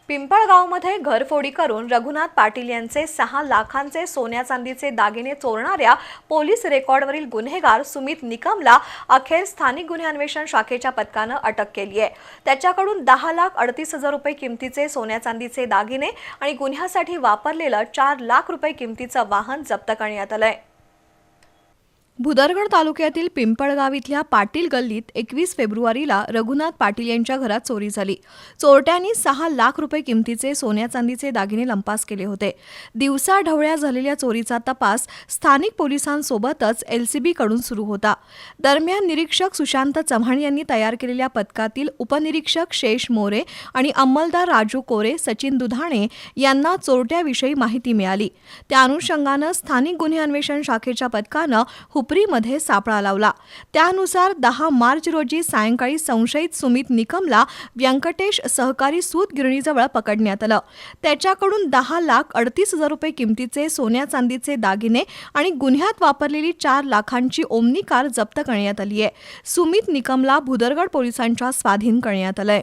पिंपळगावमध्ये घरफोडी करून रघुनाथ पाटील यांचे 6 लाखांचे सोन्या चांदीचे दागिने चोरणाऱ्या पोलीस रेकॉर्डवरील गुन्हेगार सुमित निकमला अखेर स्थानिक गुन्हे अन्वेषण शाखेच्या पथकानं अटक केली आहे। त्याच्याकडून 10,38,000 रुपये किमतीचे सोन्या चांदीचे दागिने आणि गुन्ह्यासाठी वापरलेलं 4 लाख रुपये किमतीचं वाहन जप्त करण्यात आलंय। भुदरगड तालुक्यातील पिंपळगाव इथल्या पाटील गल्लीत 21 फेब्रुवारीला रघुनाथ पाटील यांच्या घरात चोरी झाली। चोरट्यांनी 6 लाख रुपये किमतीचे सोन्या चांदीचे दागिने लंपास केले होते। दिवसाढवळ्या झालेल्या चोरीचा तपास स्थानिक पोलिसांसोबतच LCB कडून सुरू होता। दरम्यान निरीक्षक सुशांत चव्हाण यांनी तयार केलेल्या पथकातील उपनिरीक्षक शेष मोरे आणि अंमलदार राजू कोरे, सचिन दुधाणे यांना चोरट्याविषयी माहिती मिळाली। त्या अनुषंगानं स्थानिक गुन्हे अन्वेषण शाखेच्या पथकानं हुपरीमध्ये सापळा लावला। त्यानुसार 10 मार्च रोजी सायंकाळी संशयित सुमित निकमला व्यंकटेश सहकारी सूत गिरणीजवळ पकडण्यात आलं। त्याच्याकडून 10,38,000 रुपये किमतीचे सोन्या चांदीचे दागिने आणि गुन्ह्यात वापरलेली 4 लाखांची ओमनी कार जप्त करण्यात आली आहे। सुमित निकमला भुदरगड पोलिसांच्या स्वाधीन करण्यात आलंय।